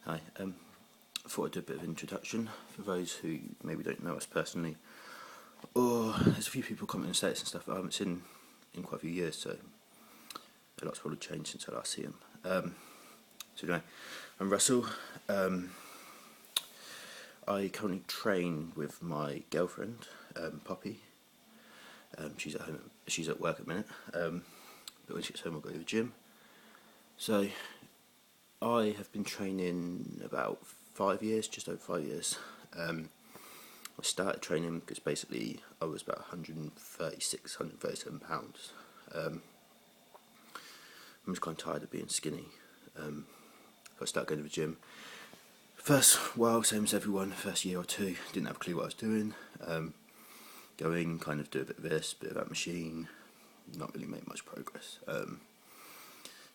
Hi, I thought I'd do a bit of introduction for those who maybe don't know us personally, or there's a few people commenting status and stuff that I haven't seen in quite a few years, so a lot's probably changed since I last see them. So anyway, I'm Russell. I currently train with my girlfriend, Poppy. She's at home. She's at work at the minute, but when she gets home, I'll go to the gym. So I have been training about 5 years, just over 5 years. I started training because basically I was about 136, 137 pounds. I'm just kind of tired of being skinny. I started going to the gym. First while, same as everyone, first year or two, didn't have a clue what I was doing. Going, kind of do a bit of this, bit of that machine, not really make much progress.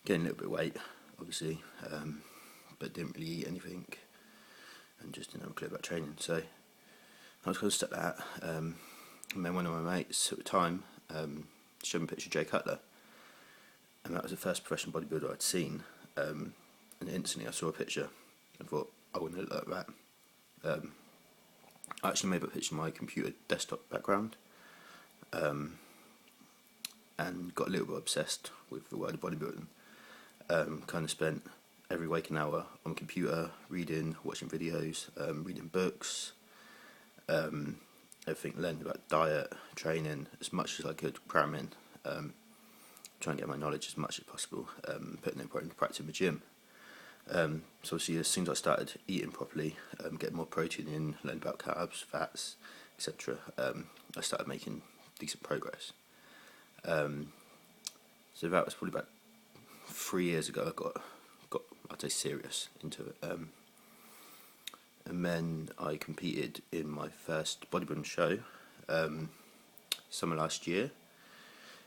Getting a little bit of weight, obviously, but didn't really eat anything and just didn't have a clue about training. So I was going to start that. And then one of my mates at the time showed me a picture of Jay Cutler, and that was the first professional bodybuilder I'd seen. And instantly I saw a picture and thought, I want to look like that. I actually made a picture of my computer desktop background, and got a little bit obsessed with the world of bodybuilding. Kind of spent every waking hour on computer, reading, watching videos, reading books, everything, learning about diet, training, as much as I could cram in, trying to get my knowledge as much as possible, putting it into practice in the gym. So obviously as soon as I started eating properly, getting more protein in, learning about carbs, fats, etc., I started making decent progress. So that was probably about 3 years ago. I got I'd say serious into it, and then I competed in my first bodybuilding show, summer last year.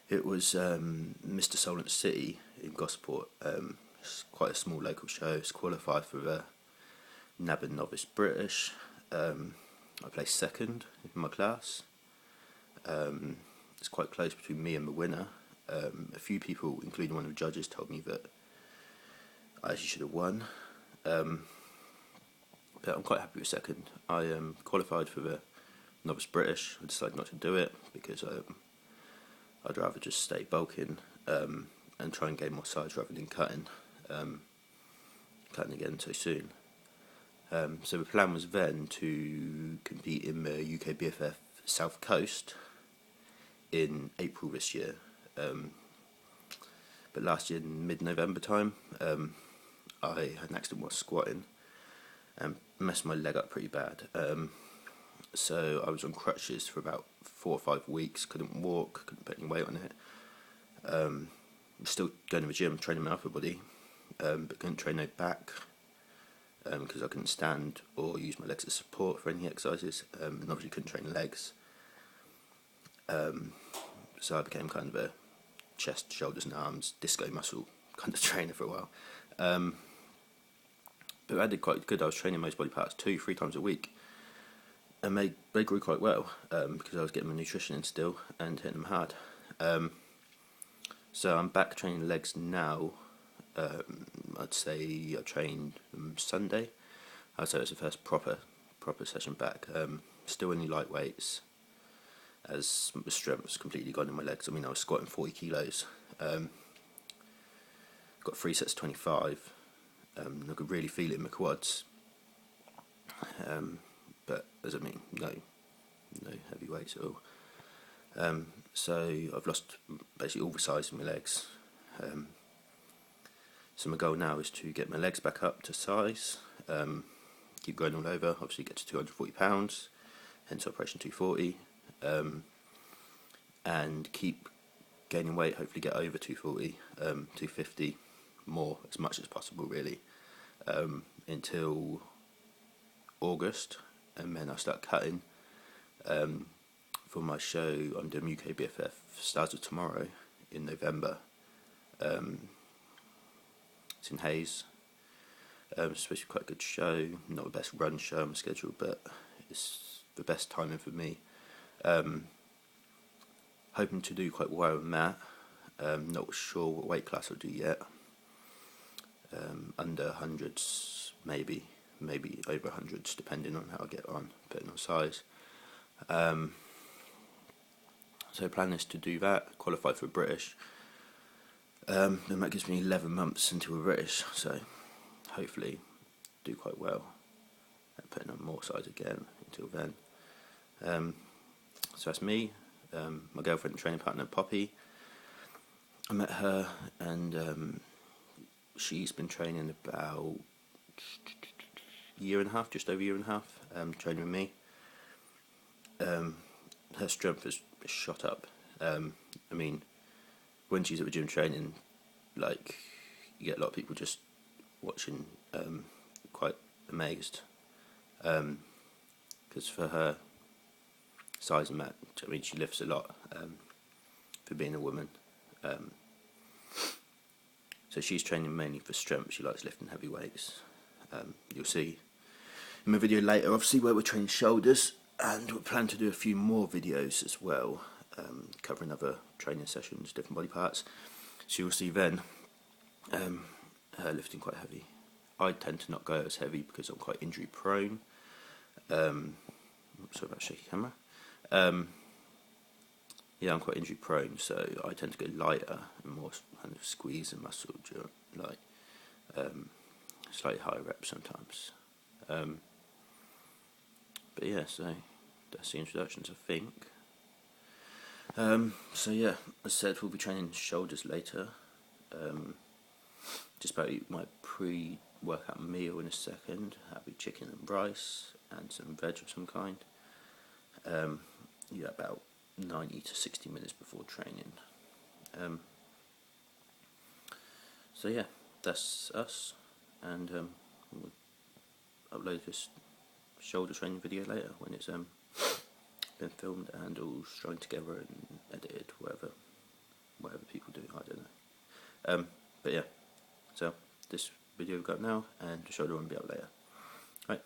It was Mr. Solent City in Gosport. It's quite a small local show. It's qualified for the NABBA Novice British. I placed second in my class. It's quite close between me and the winner. A few people, including one of the judges, told me that I actually should have won. But I'm quite happy with second. I qualified for the Novice British. I decided not to do it because I'd rather just stay bulking and try and gain more size rather than cutting again so soon. So the plan was then to compete in the UK BFF South Coast in April this year. But last year, in mid-November time, I had an accident while squatting and messed my leg up pretty bad. So I was on crutches for about 4 or 5 weeks, couldn't walk, couldn't put any weight on it. Still going to the gym, training my upper body, but couldn't train no back because I couldn't stand or use my legs as support for any exercises, and obviously couldn't train legs. So I became kind of a chest, shoulders and arms, disco muscle kind of trainer for a while. But I did quite good. I was training most body parts 2-3 times a week, and they grew quite well because I was getting my nutrition in still and hitting them hard. So I'm back training legs now. I'd say I trained Sunday. I'd say it was the first proper session back. Still only light weights, as the strength was completely gone in my legs. I mean, I was squatting 40 kilos. Got 3 sets of 25. I could really feel it in my quads. But as I mean, no heavy weights at all. So I've lost basically all the size of my legs. So my goal now is to get my legs back up to size, keep going all over, obviously get to 240 pounds, hence Operation 240, and keep gaining weight, hopefully get over 240, 250, more, as much as possible really, until August, and then I'll start cutting. For my show, I'm doing UK BFF Stars of Tomorrow in November. It's in Hayes. It's supposed to be quite a good show. Not the best run show on my schedule, but it's the best timing for me. Hoping to do quite well in that. Not sure what weight class I'll do yet. Under hundreds maybe over 100s, depending on how I get on, depending on size. So plan is to do that, qualify for British. Then that gives me 11 months until we're British, so hopefully do quite well, and putting on more size again until then. So that's me, my girlfriend and training partner Poppy. I met her, and she's been training about a year and a half, just over a year and a half, training with me. Her strength has shot up. I mean, when she's at the gym training, like, you get a lot of people just watching, quite amazed, because for her size and that, I mean, she lifts a lot, for being a woman. So she's training mainly for strength. She likes lifting heavy weights. You'll see in my video later, obviously, where we're training shoulders, and we're planning to do a few more videos as well, covering other training sessions, different body parts. So you'll see then her lifting quite heavy. I tend to not go as heavy because I'm quite injury prone. Sorry about shaky camera. Yeah, I'm quite injury prone, so I tend to go lighter and more kind of squeeze and muscle, like slightly higher reps sometimes. But yeah, so that's the introductions, I think. So yeah, as I said, we'll be training shoulders later. Just about to eat my pre-workout meal in a second. That'll be chicken and rice and some veg of some kind. Yeah, about 90 to 60 minutes before training. So yeah, that's us, and we'll upload this shoulder training video later when it's been filmed and all strung together and edited, whatever people do, I don't know. But yeah, so this video we've got now, and the shoulder one will be up later. Right.